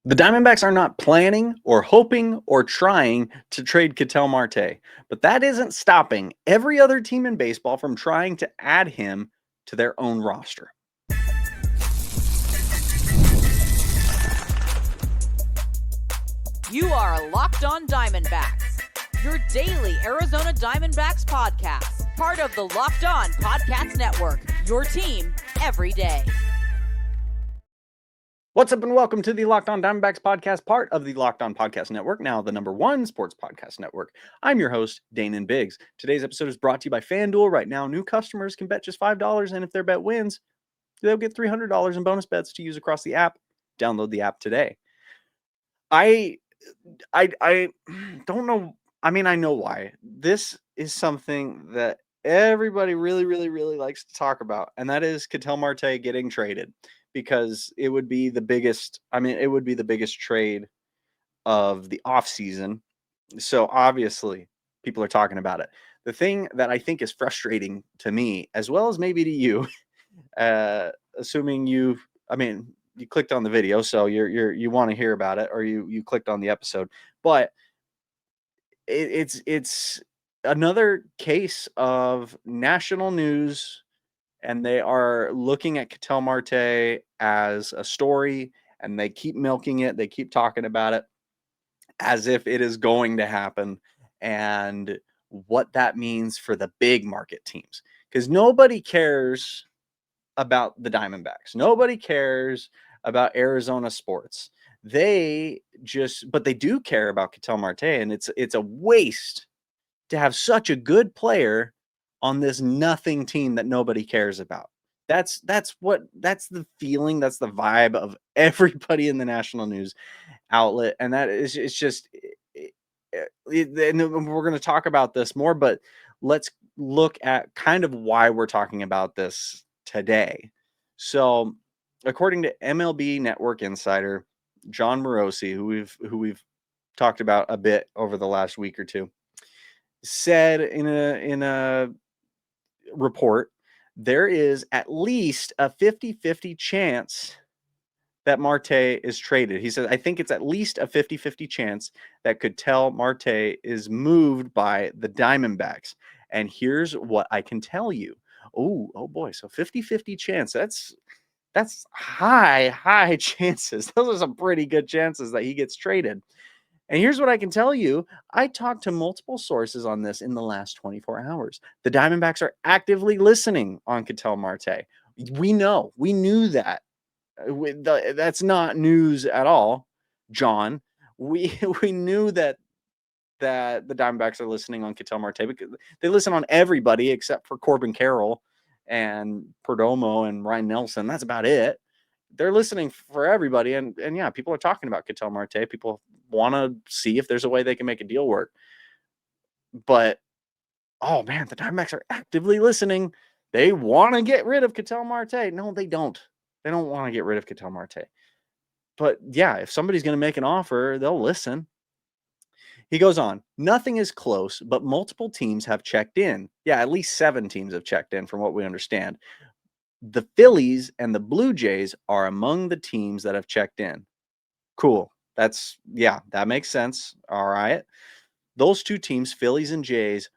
The Diamondbacks are not planning or hoping or trying to trade Ketel Marte, but that isn't stopping every other team in baseball from trying to add him to their own roster. You are Locked On Diamondbacks, your daily Arizona Diamondbacks podcast, part of the Locked On Podcast Network, your team every day. What's up and welcome to the Locked On Diamondbacks podcast, part of the Locked On Podcast Network, now the #1 sports podcast network. I'm your host, Daynen Biggs. Today's episode is brought to you by FanDuel. Right now, new customers can bet just $5, and if their bet wins, they'll get $300 in bonus bets to use across the app. Download the app today. I don't know. I mean, I know why. This is something that everybody really likes to talk about, and that is Katel Marte getting traded, because it would be the biggest. I mean, it would be the biggest trade of the offseason. So obviously, people are talking about it. The thing that I think is frustrating to me, as well as maybe to you, assuming you clicked on the video, so you want to hear about it, or you clicked on the episode, but it's another case of national news, and they are looking at Ketel Marte as a story, and they keep milking it. They keep talking about it as if it is going to happen, and what that means for the big market teams, because nobody cares about the Diamondbacks. Nobody cares about Arizona sports. But they do care about Ketel Marte, and it's a waste to have such a good player on this nothing team that nobody cares about. That's the feeling, that's the vibe of everybody in the national news outlet, and that is it's just and we're going to talk about this more, but let's look at kind of why we're talking about this today. So, according to MLB Network insider John Morosi, who we've talked about a bit over the last week or two, said in a report, there is at least a 50-50 chance that Marte is traded. He says, I think it's at least a 50-50 chance that Ketel Marte is moved by the Diamondbacks. And here's what I can tell you. Oh boy. So 50-50 chance. That's high chances. Those are some pretty good chances that he gets traded. And here's what I can tell you. I talked to multiple sources on this in the last 24 hours. The Diamondbacks are actively listening on Ketel Marte. We knew that. That's not news at all, John. We knew that the Diamondbacks are listening on Ketel Marte, because they listen on everybody except for Corbin Carroll and Perdomo and Ryan Nelson. That's about it. They're listening for everybody, and yeah, people are talking about Ketel Marte. People want to see if there's a way they can make a deal work. But oh man, the Diamondbacks are actively listening. They want to get rid of Ketel Marte. No, they don't. They don't want to get rid of Ketel Marte. But yeah, if somebody's going to make an offer, they'll listen. He goes on, nothing is close, but multiple teams have checked in. Yeah, at least 7 teams have checked in from what we understand. The Phillies and the Blue Jays are among the teams that have checked in. Cool. That makes sense. All right. Those 2 teams, Phillies and Jays,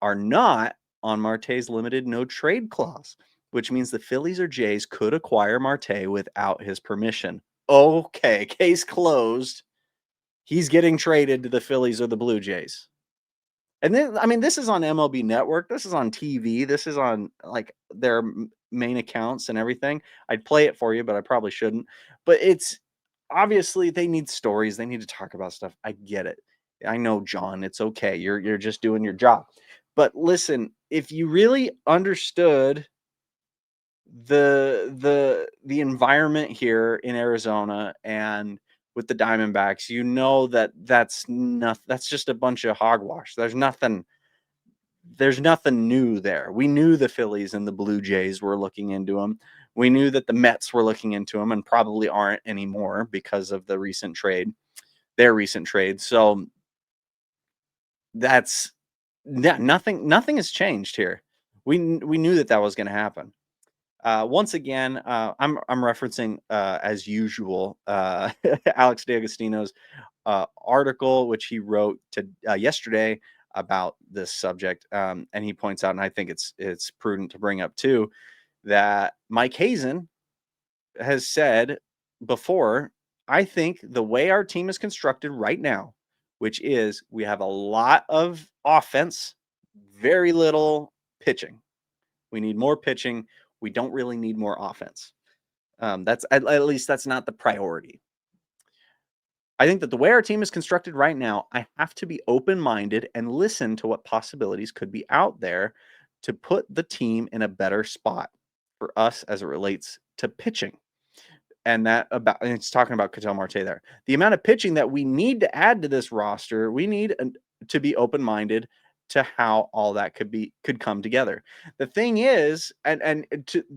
are not on Marte's limited no trade clause, which means the Phillies or Jays could acquire Marte without his permission. Okay, case closed. He's getting traded to the Phillies or the Blue Jays. And then, I mean, this is on MLB Network. This is on TV. This is on like their main accounts and everything. I'd play it for you, but I probably shouldn't. But it's obviously they need stories. They need to talk about stuff. I get it. I know, John. It's okay. You're just doing your job. But listen, if you really understood the environment here in Arizona and with the Diamondbacks, you know that's just a bunch of hogwash. There's nothing new there. We knew the Phillies and the Blue Jays were looking into him. We knew that the Mets were looking into him and probably aren't anymore because of their recent trade. So that's nothing has changed here. We knew that was going to happen. Once again, I'm referencing as usual Alex D'Agostino's article, which he wrote to yesterday about this subject, and he points out, and I think it's prudent to bring up too, that Mike Hazen has said before. I think the way our team is constructed right now, which is we have a lot of offense, very little pitching. We need more pitching. We don't really need more offense. That's at least that's not the priority. I think that the way our team is constructed right now, I have to be open-minded and listen to what possibilities could be out there to put the team in a better spot for us as it relates to pitching. And it's talking about Ketel Marte there. The amount of pitching that we need to add to this roster, we need to be open-minded to how all that could come together. The thing is, and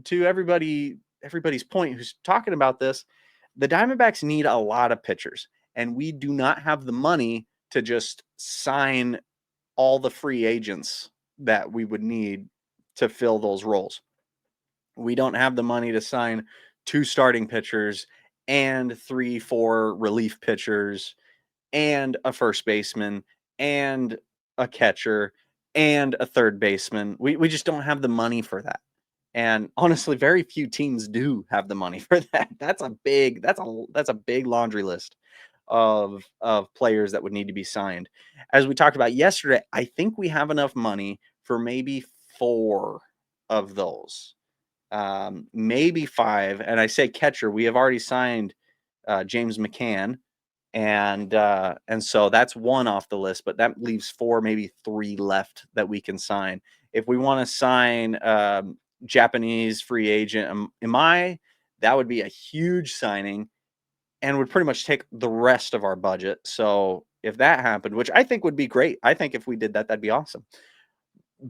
to everybody's point who's talking about this, the Diamondbacks need a lot of pitchers, and we do not have the money to just sign all the free agents that we would need to fill those roles. We don't have the money to sign 2 starting pitchers and 3, 4 relief pitchers and a first baseman and a catcher and a third baseman. We just don't have the money for that. And honestly, very few teams do have the money for that. That's a big laundry list of players that would need to be signed. As we talked about yesterday, I think we have enough money for maybe 4 of those. Maybe 5. And I say catcher, we have already signed James McCann, and so that's 1 off the list, but that leaves 4, maybe 3 left that we can sign. If we want to sign Japanese free agent Imai, that would be a huge signing and would pretty much take the rest of our budget. So if that happened, which I think would be great, I think if we did that, that'd be awesome.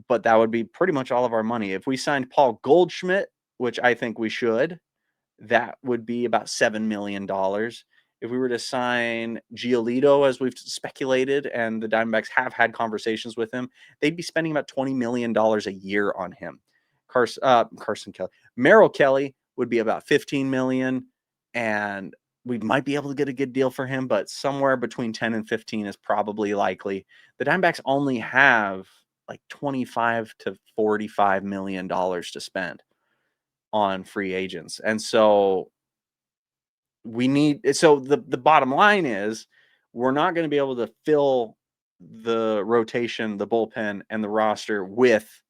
But that would be pretty much all of our money. If we signed Paul Goldschmidt, which I think we should, that would be about $7 million. If we were to sign Giolito, as we've speculated, and the Diamondbacks have had conversations with him, they'd be spending about $20 million a year on him. Carson Kelly. Merrill Kelly would be about $15 million, and we might be able to get a good deal for him, but somewhere between 10 and 15 is probably likely. The Diamondbacks only have like $25 to $45 million to spend on free agents. And so the bottom line is we're not going to be able to fill the rotation, the bullpen, and the roster with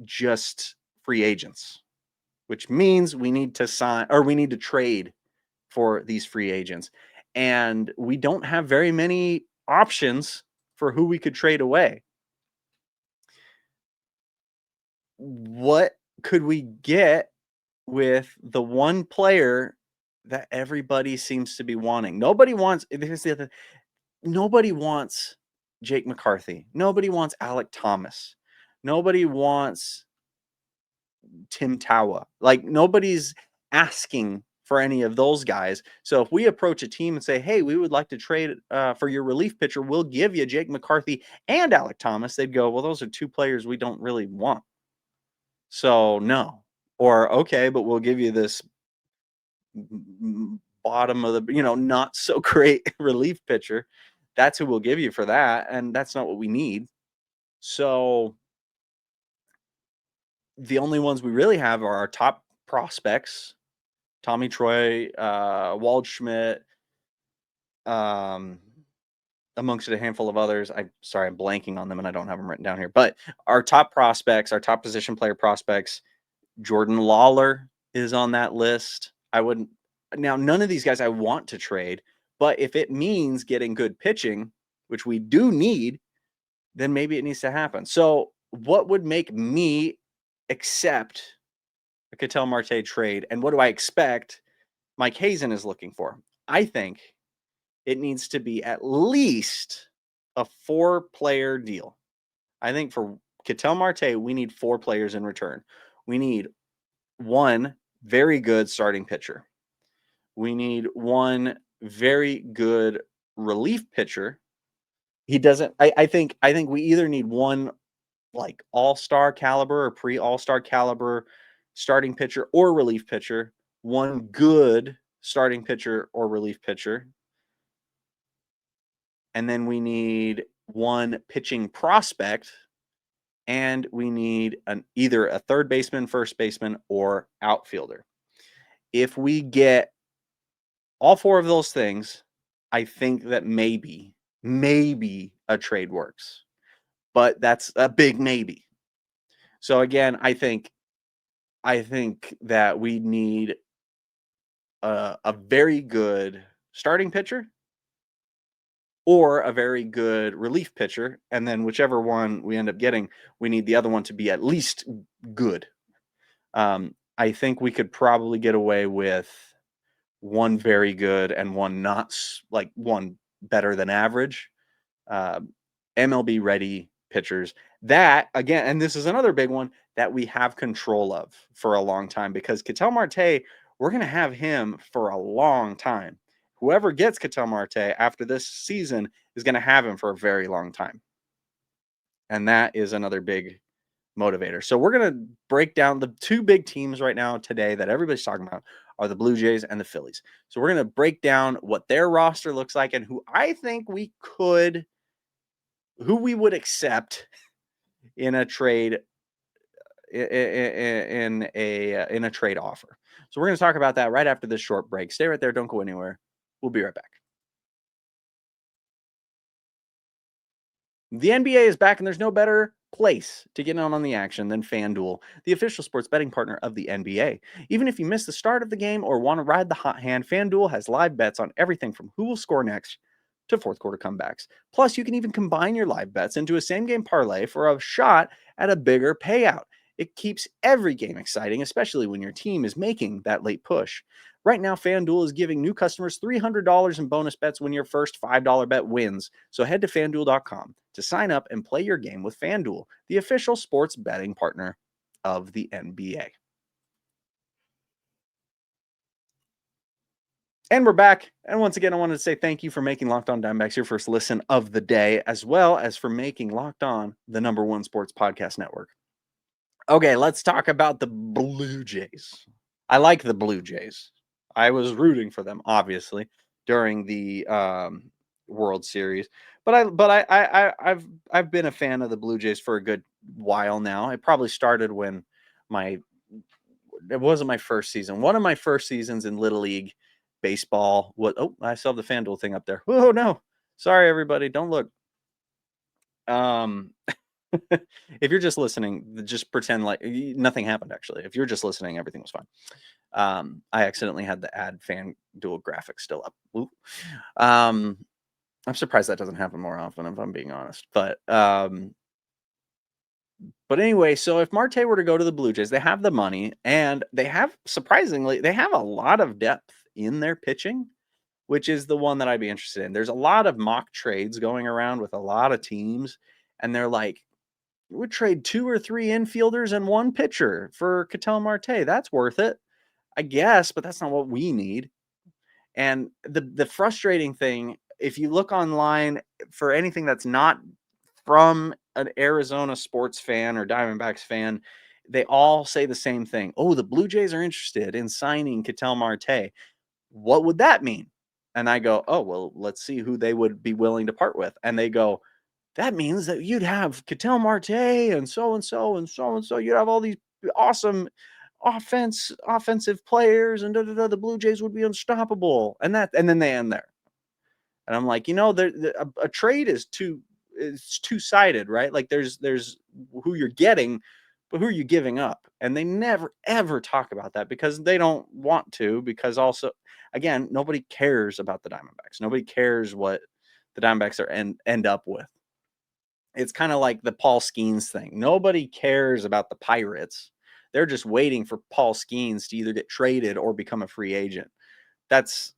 just free agents, which means we need to trade for these free agents. And we don't have very many options for who we could trade away. What could we get with the one player that everybody seems to be wanting? Nobody wants Jake McCarthy. Nobody wants Alek Thomas. Nobody wants Tim Tawa. Like, nobody's asking for any of those guys. So if we approach a team and say, hey, we would like to trade for your relief pitcher, we'll give you Jake McCarthy and Alek Thomas, they'd go, well, those are 2 players we don't really want. So no. Or, okay, but we'll give you this bottom of the, not so great relief pitcher. That's who we'll give you for that. And that's not what we need. So the only ones we really have are our top prospects, Tommy Troy, Waldschmidt, amongst a handful of others. I'm blanking on them and I don't have them written down here. But our top prospects, our top position player prospects, Jordan Lawler is on that list. Now, none of these guys I want to trade, but if it means getting good pitching, which we do need, then maybe it needs to happen. So what would make me accept a Ketel Marte trade, and what do I expect Mike Hazen is looking for? I think it needs to be at least a 4-player deal. I think for Ketel Marte, we need 4 players in return. We need 1 very good starting pitcher. We need 1 very good relief pitcher. I think we either need 1 like all-star caliber or pre-all-star caliber starting pitcher or relief pitcher, one good starting pitcher or relief pitcher, and then we need one pitching prospect, and we need either a third baseman, first baseman, or outfielder. If we get all four of those things, I think that maybe a trade works, but that's a big maybe. So again, I think that we need a very good starting pitcher or a very good relief pitcher, and then whichever one we end up getting, we need the other one to be at least good. I think we could probably get away with one very good and one not like one better than average. MLB-ready pitchers that, again, and this is another big one that we have control of for a long time, because Katel Marte, we're going to have him for a long time. Whoever gets Katel Marte after this season is going to have him for a very long time. And that is another big motivator. So we're going to break down the two big teams right now today that everybody's talking about are the Blue Jays and the Phillies. So we're going to break down what their roster looks like and who I think who we would accept in a trade, in a trade offer. So we're going to talk about that right after this short break. Stay right there. Don't go anywhere. We'll be right back. The NBA is back, and there's no better place to get in on the action than FanDuel, the official sports betting partner of the NBA. Even if you miss the start of the game or want to ride the hot hand, FanDuel has live bets on everything from who will score next to fourth quarter comebacks. Plus, you can even combine your live bets into a same game parlay for a shot at a bigger payout. It keeps every game exciting, especially when your team is making that late push. Right now, FanDuel is giving new customers $300 in bonus bets when your first $5 bet wins. So head to FanDuel.com to sign up and play your game with FanDuel, the official sports betting partner of the NBA. And we're back. And once again, I wanted to say thank you for making Locked On Diamondbacks your first listen of the day, as well as for making Locked On the #1 sports podcast network. Okay, let's talk about the Blue Jays. I like the Blue Jays. I was rooting for them, obviously, during the World Series, but I've been a fan of the Blue Jays for a good while now. It probably started when it wasn't my first season. One of my first seasons in Little League baseball was, oh, I saw the FanDuel thing up there. Oh no, sorry everybody, don't look. If you're just listening, just pretend like nothing happened. Actually, if you're just listening, everything was fine. I accidentally had the add FanDuel graphics still up. I'm surprised that doesn't happen more often, if I'm being honest. But anyway, so if Marte were to go to the Blue Jays, they have the money, and they have, surprisingly, they have a lot of depth in their pitching, which is the one that I'd be interested in. There's a lot of mock trades going around with a lot of teams, and they're like, we'd trade 2 or 3 infielders and 1 pitcher for Katel Marte. That's worth it, I guess, but that's not what we need. And the frustrating thing, if you look online for anything that's not from an Arizona sports fan or Diamondbacks fan, they all say the same thing. Oh, the Blue Jays are interested in signing Katel Marte. What would that mean? And I go, oh, well, let's see who they would be willing to part with. And they go, that means that you'd have Katel Marte and so and so and so and so. You'd have all these awesome offensive players, and the Blue Jays would be unstoppable. And then they end there. And I'm like, a trade is two-sided, right? Like there's who you're getting, but who are you giving up? And they never ever talk about that because they don't want to, because also, again, nobody cares about the Diamondbacks. Nobody cares what the Diamondbacks end up with. It's kind of like the Paul Skeens thing. Nobody cares about the Pirates. They're just waiting for Paul Skeens to either get traded or become a free agent. That's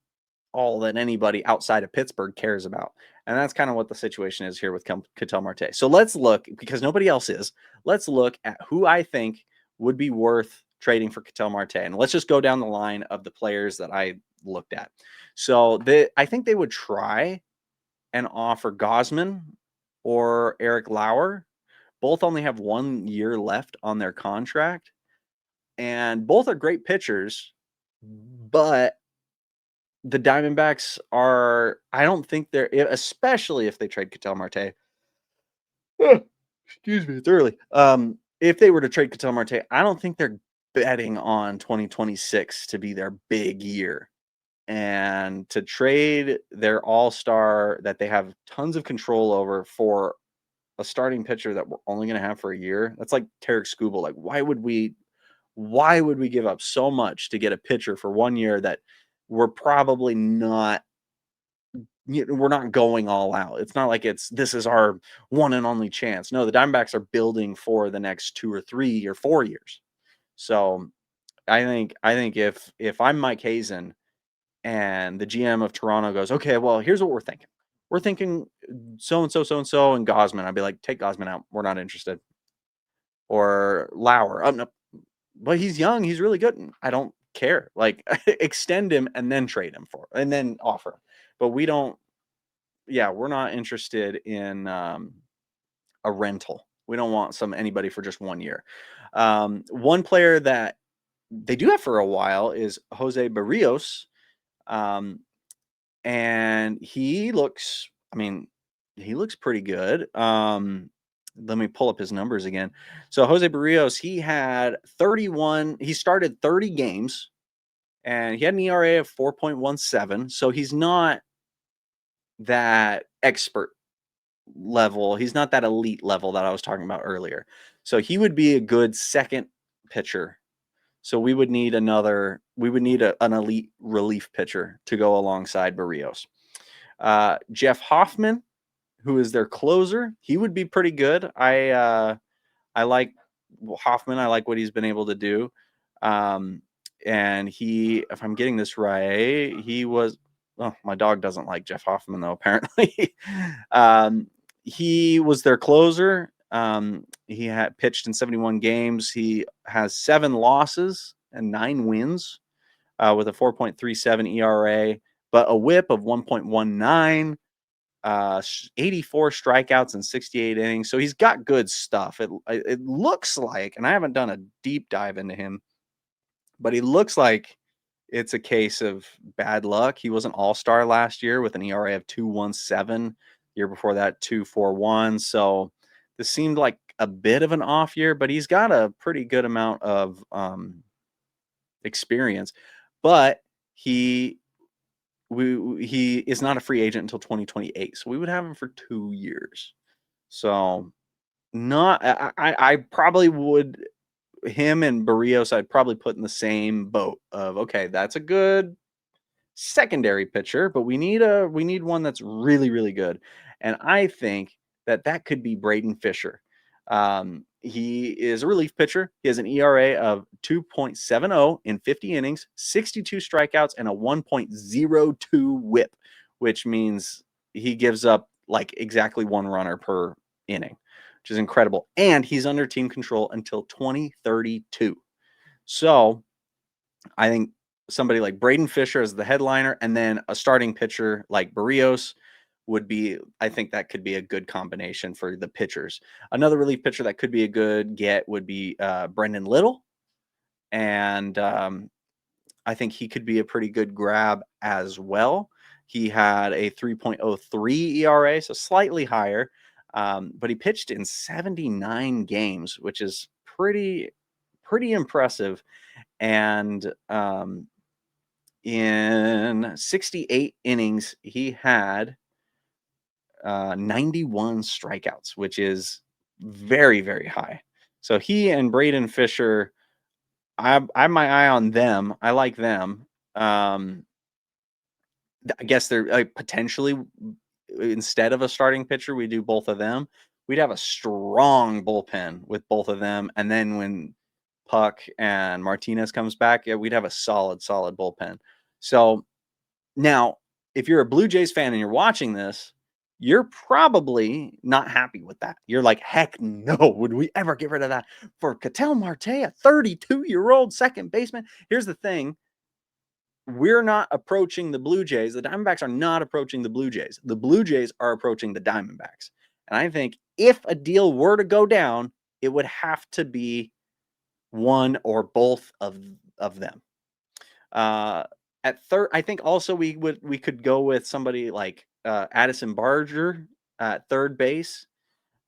all that anybody outside of Pittsburgh cares about. And that's kind of what the situation is here with Katel Marte. So let's look, because nobody else is, let's look at who I think would be worth trading for Katel Marte. And let's just go down the line of the players that I looked at. So I think they would try and offer Gosman or Eric Lauer. Both only have 1 year left on their contract. And both are great pitchers, but the Diamondbacks are, I don't think they're, especially if they trade Ketel Marte. Excuse me, it's early. If they were to trade Ketel Marte, I don't think they're betting on 2026 to be their big year. And to trade their all-star that they have tons of control over for a starting pitcher that we're only going to have for a year, that's like Tarek Skubal. Like, why would we give up so much to get a pitcher for 1 year that we're probably not, we're not going all out. It's not like this is our one and only chance. No, the Diamondbacks are building for the next 2 or 3 or 4 years. So I think if I'm Mike Hazen and the GM of Toronto goes, okay, well, here's what we're thinking. We're thinking so and so and Gosman. I'd be like, take Gosman out. We're not interested. Or Lauer. Oh no, but he's young. He's really good. I don't care. Like, extend him and then trade him and then offer him. But we don't. Yeah, we're not interested in a rental. We don't want anybody for just 1 year. One player that they do have for a while is Jose Barrios. And he looks pretty good. Let me pull up his numbers again. So Jose Barrios, he started 30 games and he had an ERA of 4.17. So he's not that expert level. He's not that elite level that I was talking about earlier. So he would be a good second pitcher. So we would need an elite relief pitcher to go alongside Barrios. Jeff Hoffman, who is their closer, he would be pretty good. I like Hoffman. I like what he's been able to do. And he, if I'm getting this right, he was. Oh, my dog doesn't like Jeff Hoffman though. Apparently, he was their closer. He had pitched in 71 games. He has 7 losses and 9 wins, with a 4.37 ERA, but a WHIP of 1.19. 84 strikeouts in 68 innings. So he's got good stuff. It looks like, and I haven't done a deep dive into him, but he looks like it's a case of bad luck. He was an all-star last year with an ERA of 2.17. Year before that, 2.41. So this seemed like a bit of an off year, but he's got a pretty good amount of experience. But he is not a free agent until 2028. So we would have him for 2 years. So I probably would, him and Barrios, I'd probably put in the same boat of, okay, that's a good secondary pitcher, but we need one that's really, really good. And I think that could be Braden Fisher. He is a relief pitcher. He has an ERA of 2.70 in 50 innings, 62 strikeouts, and a 1.02 WHIP, which means he gives up like exactly 1 runner per inning, which is incredible. And he's under team control until 2032. So I think somebody like Braden Fisher as the headliner and then a starting pitcher like Barrios would be, I think that could be a good combination for the pitchers. Another relief pitcher that could be a good get would be Brendan Little. And I think he could be a pretty good grab as well. He had a 3.03 ERA, so slightly higher, but he pitched in 79 games, which is pretty impressive. And in 68 innings, he had 91 strikeouts, which is very, very high. So he and Braden Fisher, I have my eye on them. I like them. I guess they're potentially, instead of a starting pitcher, we do both of them. We'd have a strong bullpen with both of them. And then when Puck and Martinez comes back, yeah, we'd have a solid bullpen. So now, if you're a Blue Jays fan and you're watching this, you're probably not happy with that. You're like, heck no, would we ever get rid of that for Katel Marte, a 32-year-old second baseman? Here's the thing. We're not approaching the Blue Jays. The Diamondbacks are not approaching the Blue Jays. The Blue Jays are approaching the Diamondbacks. And I think if a deal were to go down, it would have to be one or both of them. Uh, at third, I think also we could go with somebody like Addison Barger at third base.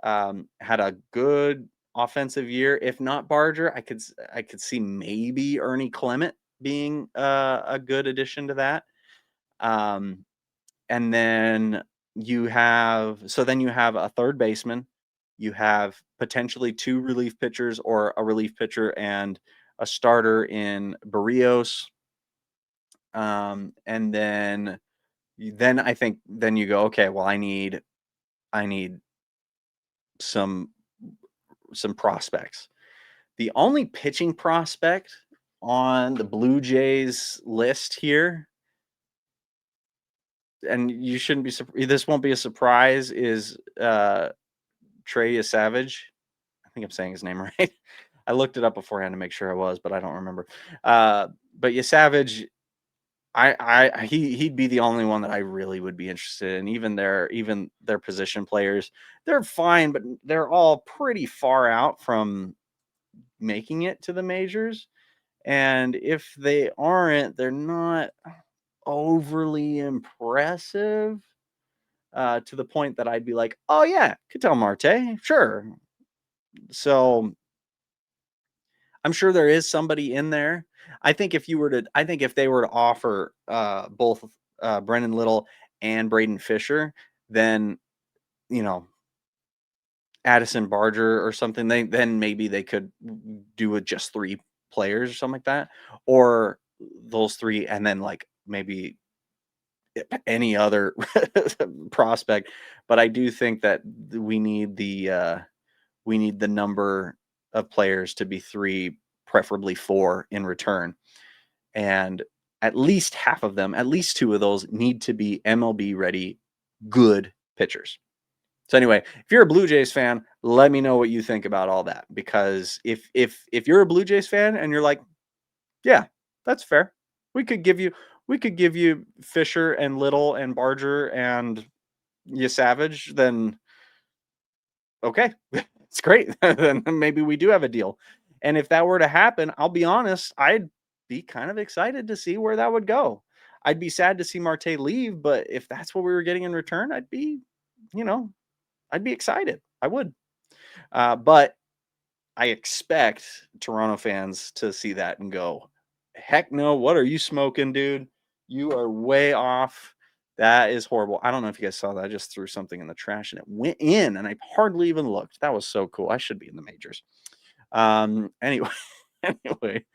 Had a good offensive year. If not Barger, I could see maybe Ernie Clement being a good addition to that. Um, and then then you have a third baseman. You have potentially two relief pitchers or a relief pitcher and a starter in Barrios. And then I think then you go, okay, well, I need some prospects. The only pitching prospect on the Blue Jays list here, and you shouldn't be this won't be a surprise, is Trey Savage. I think I'm saying his name right. I looked it up beforehand to make sure I was, but I don't remember. But Savage, he'd be the only one that I really would be interested in. Even their position players, they're fine, but they're all pretty far out from making it to the majors. And if they aren't, they're not overly impressive to the point that I'd be like, oh yeah, Ketel Marte, sure. So I'm sure there is somebody in there. I think if they were to offer both Brendan Little and Braden Fisher, then you know Addison Barger or something, then maybe they could do with just three players or something like that, or those three, and then like maybe any other prospect. But I do think that we need the number of players to be three, preferably four in return, and at least half of them, at least two of those, need to be MLB ready, good pitchers. So anyway, if you're a Blue Jays fan, let me know what you think about all that. Because if you're a Blue Jays fan and you're like, yeah, that's fair, we could give you Fisher and Little and Barger and Savage, then okay, it's great. Then maybe we do have a deal. And if that were to happen, I'll be honest, I'd be kind of excited to see where that would go. I'd be sad to see Marte leave, but if that's what we were getting in return, I'd be, you know, I'd be excited. I would. But I expect Toronto fans to see that and go, heck no, what are you smoking, dude? You are way off. That is horrible. I don't know if you guys saw that. I just threw something in the trash and it went in and I hardly even looked. That was so cool. I should be in the majors. Anyway, anyway,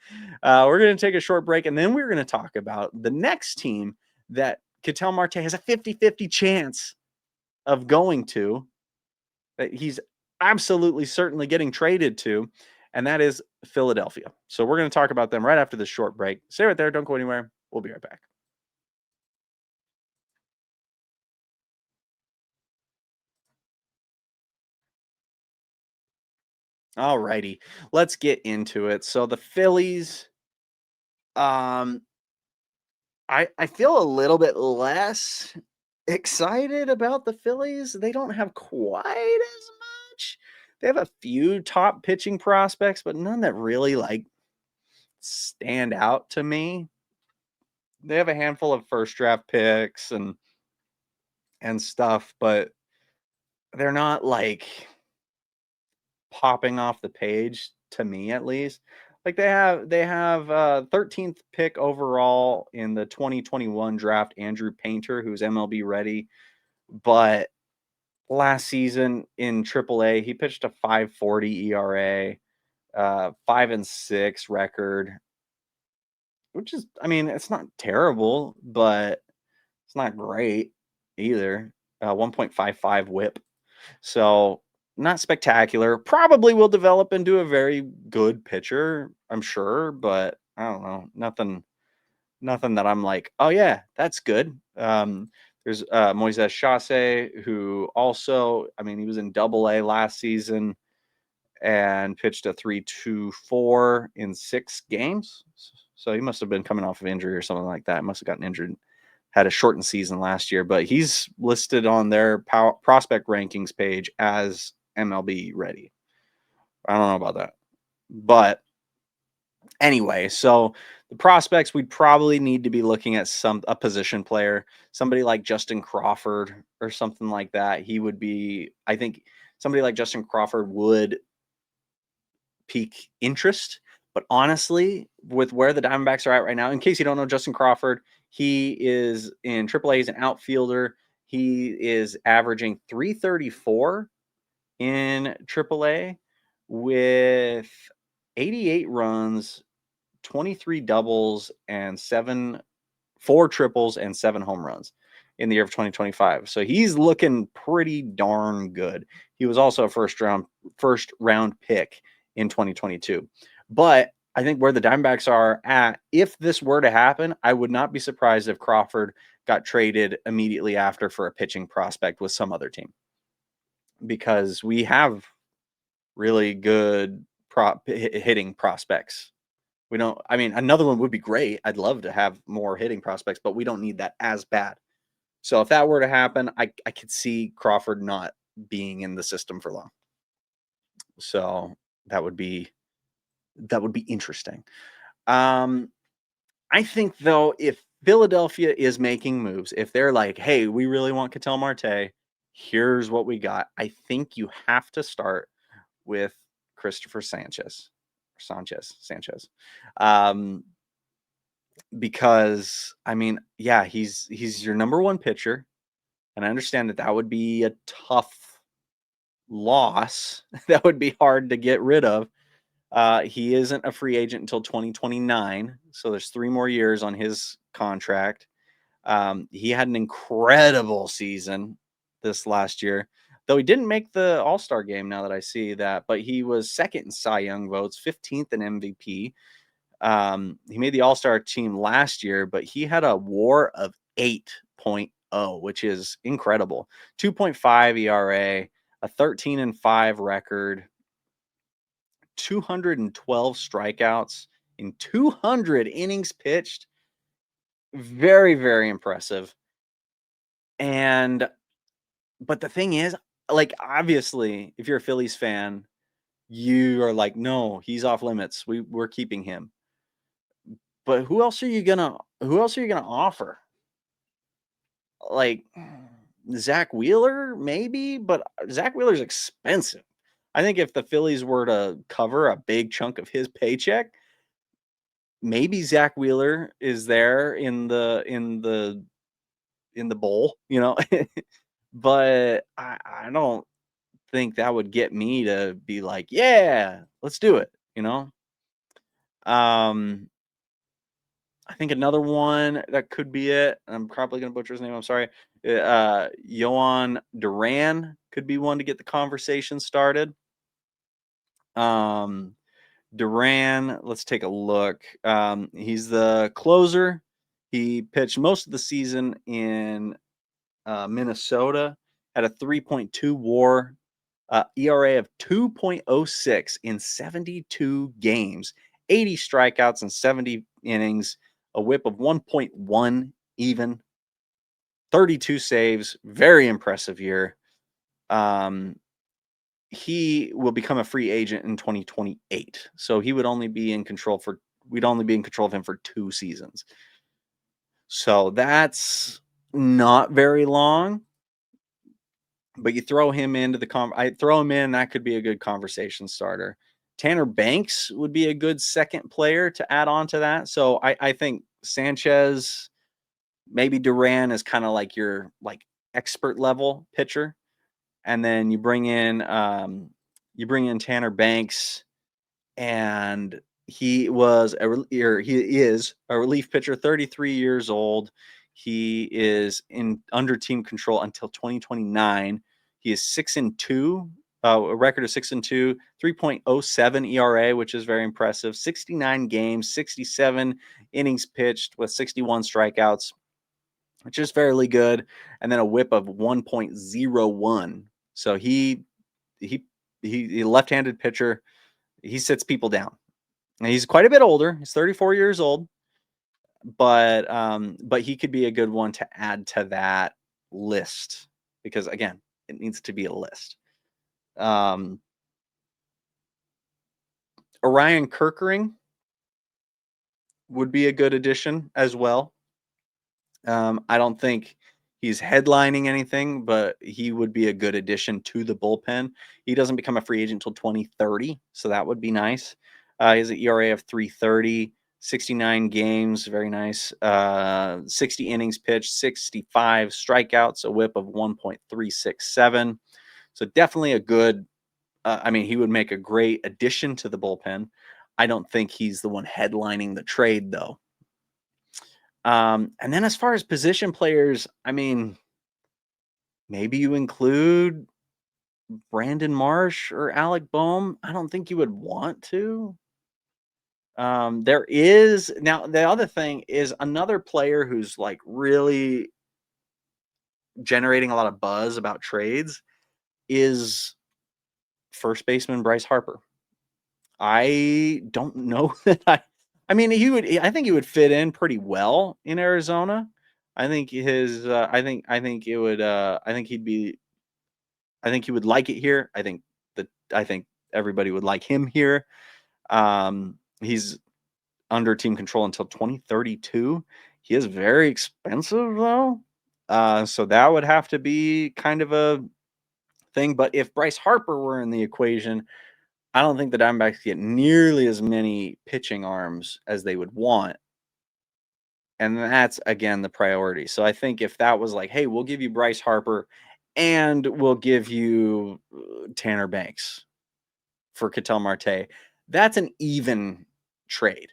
we're going to take a short break and then we're going to talk about the next team that Ketel Marte has a 50-50 chance of going to, that he's absolutely certainly getting traded to, and that is Philadelphia. So we're going to talk about them right after this short break. Stay right there. Don't go anywhere. We'll be right back. All righty. Let's get into it. So the Phillies, um, I feel a little bit less excited about the Phillies. They don't have quite as much. They have a few top pitching prospects, but none that really like stand out to me. They have a handful of first draft picks and stuff, but they're not like popping off the page to me, at least. Like they have 13th pick overall in the 2021 draft, Andrew Painter, who's MLB ready, but last season in AAA, he pitched a 5.40 ERA, 5-6 record, which is, I mean, it's not terrible, but it's not great either. 1.55 whip. So not spectacular. Probably will develop into a very good pitcher, I'm sure, but I don't know. Nothing that I'm like, oh yeah, that's good. There's Moises Chasse, who also, I mean, he was in AA last season and pitched a 3.24 in 6 games. So he must have been coming off of injury or something like that. Must have gotten injured, had a shortened season last year, but he's listed on their prospect rankings page as MLB ready. I don't know about that, but Anyway, so the prospects, we'd probably need to be looking at a position player, somebody like Justin Crawford or something like that. He would be, I think, somebody like Justin Crawford would pique interest. But honestly, with where the Diamondbacks are at right now, in case you don't know Justin Crawford, he is in AAA. He's an outfielder. He is averaging 334 in AAA with 88 runs, 23 doubles, and 4 triples and 7 home runs in the year of 2025. So he's looking pretty darn good. He was also a first round pick in 2022. But I think where the Diamondbacks are at, if this were to happen, I would not be surprised if Crawford got traded immediately after for a pitching prospect with some other team, because we have really good hitting prospects. We don't, I mean, another one would be great. I'd love to have more hitting prospects, but we don't need that as bad. So if that were to happen, I could see Crawford not being in the system for long. So that would be interesting. I think though, if Philadelphia is making moves, if they're like, hey, we really want Ketel Marte, here's what we got. I think you have to start with Christopher Sanchez. Um, because I mean, yeah, he's your number one pitcher, and I understand that would be a tough loss. That would be hard to get rid of. He isn't a free agent until 2029, so there's 3 more years on his contract. He had an incredible season this last year, though he didn't make the All-Star game. Now that I see that, but he was second in Cy Young votes, 15th in MVP. He made the All-Star team last year, but he had a WAR of 8.0, which is incredible. 2.5 ERA, a 13-5 record, 212 strikeouts in 200 innings pitched. Very, very impressive. But the thing is, like, obviously, if you're a Phillies fan, you are like, no, he's off limits. We're keeping him. But who else are you gonna offer? Like Zach Wheeler, maybe, but Zach Wheeler's expensive. I think if the Phillies were to cover a big chunk of his paycheck, maybe Zach Wheeler is there in the bowl, but I don't think that would get me to be like, yeah, let's do it. Um, I think another one that could be it. I'm probably gonna butcher his name. I'm sorry. Yohan Duran could be one to get the conversation started. Um, Duran, let's take a look. He's the closer. He pitched most of the season in Minnesota, had a 3.2 WAR, ERA of 2.06 in 72 games, 80 strikeouts in 70 innings, a WHIP of 1.1 even, 32 saves. Very impressive year. He will become a free agent in 2028, so he would only be in control for we'd only be in control of him for 2 seasons. So that's not very long. But you throw him into I throw him in, that could be a good conversation starter. Tanner Banks would be a good second player to add on to that. So I think Sanchez, maybe Duran is kind of like your expert level pitcher. And then you bring in Tanner Banks, and he is a relief pitcher, 33 years old. He is in under team control until 2029. He is 6-2, a record of 6-2, 3.07 ERA, which is very impressive. 69 games, 67 innings pitched with 61 strikeouts, which is fairly good, and then a WHIP of 1.01. So he left-handed pitcher. He sits people down. And he's quite a bit older. He's 34 years old, but he could be a good one to add to that list, because again, it needs to be a list. Orion Kerkering would be a good addition as well. I don't think he's headlining anything, but he would be a good addition to the bullpen. He doesn't become a free agent until 2030, so that would be nice. He has an ERA of 3.30, 69 games, very nice. 60 innings pitched, 65 strikeouts, a whip of 1.367. So definitely a good. I mean, he would make a great addition to the bullpen. I don't think he's the one headlining the trade, though. And then as far as position players, I mean, maybe you include Brandon Marsh or Alec Boehm. I don't think you would want to. There is now the other thing is another player who's like really generating a lot of buzz about trades is first baseman Bryce Harper. I don't know that I mean I think he would fit in pretty well in Arizona. I think I think it would I think he would like it here. I think everybody would like him here. He's under team control until 2032. He is very expensive though. So that would have to be kind of a thing. But if Bryce Harper were in the equation, I don't think the Diamondbacks get nearly as many pitching arms as they would want. And that's again the priority. So I think if that was like, hey, we'll give you Bryce Harper and we'll give you Tanner Banks for Ketel Marte, that's an even trade,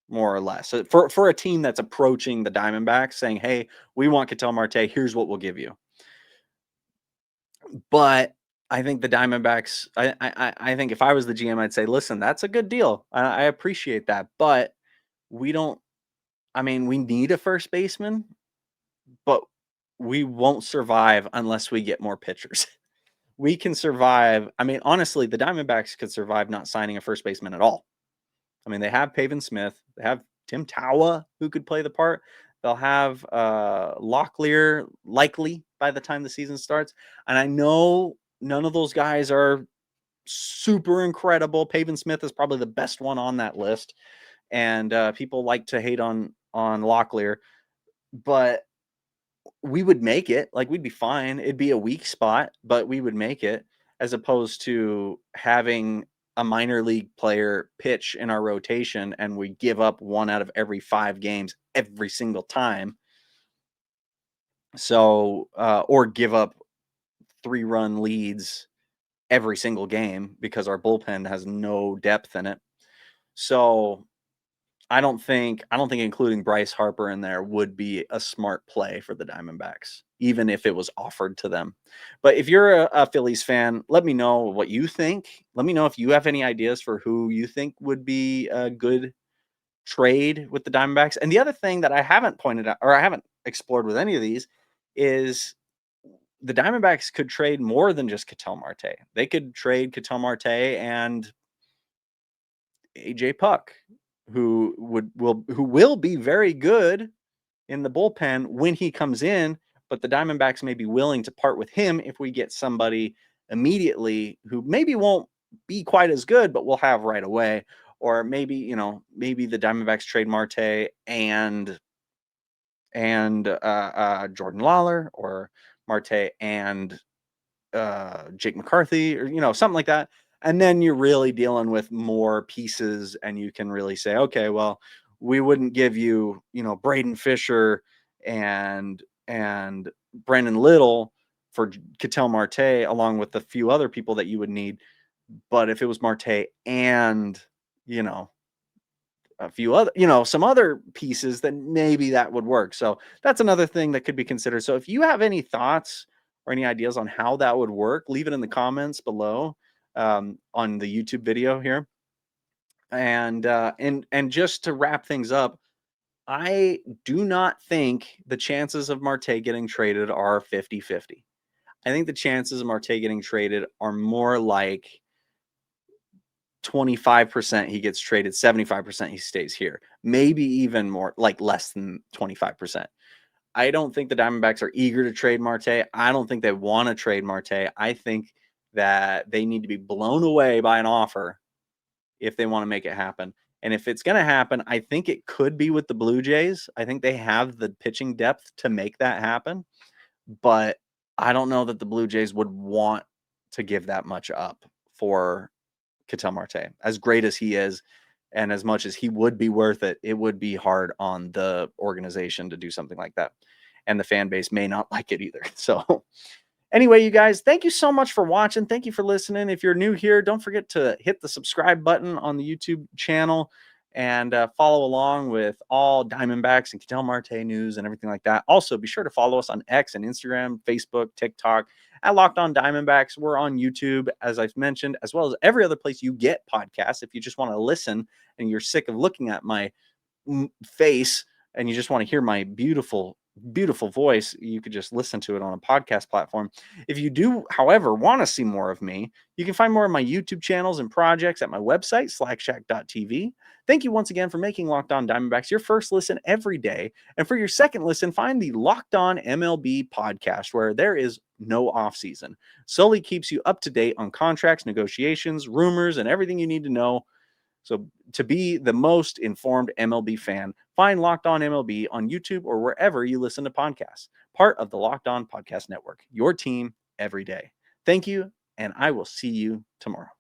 more or less. So for a team that's approaching the Diamondbacks saying, hey, we want Ketel Marte, here's what we'll give you. But I think the Diamondbacks, I think if I was the GM, I'd say, listen, that's a good deal. I appreciate that. But we don't, I mean, we need a first baseman, but we won't survive unless we get more pitchers. We can survive. I mean, honestly, the Diamondbacks could survive not signing a first baseman at all. I mean, they have Pavin Smith, they have Tim Tawa who could play the part. They'll have Locklear likely by the time the season starts. And I know none of those guys are super incredible. Pavin Smith is probably the best one on that list. And people like to hate on Locklear, but we would make it. Like, we'd be fine. It'd be a weak spot, but we would make it, as opposed to having a minor league player pitch in our rotation and we give up one out of every 5 games every single time. So, or give up 3-run leads every single game because our bullpen has no depth in it. So I don't think including Bryce Harper in there would be a smart play for the Diamondbacks, even if it was offered to them. But if you're a Phillies fan, let me know what you think. Let me know if you have any ideas for who you think would be a good trade with the Diamondbacks. And the other thing that I haven't pointed out, or I haven't explored with any of these, is the Diamondbacks could trade more than just Ketel Marte. They could trade Ketel Marte and AJ Puck, who will be very good in the bullpen when he comes in, but the Diamondbacks may be willing to part with him if we get somebody immediately who maybe won't be quite as good, but we'll have right away. Or maybe the Diamondbacks trade Marte and Jordan Lawler, or Marte and Jake McCarthy, or something like that. And then you're really dealing with more pieces, and you can really say, okay, well, we wouldn't give you, Braden Fisher and Brandon Little for Ketel Marte, along with a few other people that you would need. But if it was Marte and, a few other, some other pieces, then maybe that would work. So that's another thing that could be considered. So if you have any thoughts or any ideas on how that would work, leave it in the comments below on the YouTube video here. And just to wrap things up, I do not think the chances of Marte getting traded are 50-50. I think the chances of Marte getting traded are more like 25% he gets traded, 75% he stays here. Maybe even more, like less than 25%. I don't think the Diamondbacks are eager to trade Marte. I don't think they want to trade Marte. I think that they need to be blown away by an offer if they want to make it happen. And if it's going to happen, I think it could be with the Blue Jays. I think they have the pitching depth to make that happen. But I don't know that the Blue Jays would want to give that much up for Ketel Marte. As great as he is, and as much as he would be worth it, it would be hard on the organization to do something like that. And the fan base may not like it either. So anyway, you guys, thank you so much for watching. Thank you for listening. If you're new here, don't forget to hit the subscribe button on the YouTube channel and follow along with all Diamondbacks and Ketel Marte news and everything like that. Also, be sure to follow us on X and Instagram, Facebook, TikTok at Locked On Diamondbacks. We're on YouTube, as I've mentioned, as well as every other place you get podcasts. If you just want to listen and you're sick of looking at my face and you just want to hear my beautiful voice, you could just listen to it on a podcast platform. If you do, however, want to see more of me, you can find more of my YouTube channels and projects at my website, slackshack.tv. Thank you once again for making Locked On Diamondbacks your first listen every day. And for your second listen, find the Locked On MLB podcast, where there is no offseason. Solely keeps you up to date on contracts, negotiations, rumors, and everything you need to know. So to be the most informed MLB fan, find Locked On MLB on YouTube or wherever you listen to podcasts. Part of the Locked On Podcast Network, your team every day. Thank you, and I will see you tomorrow.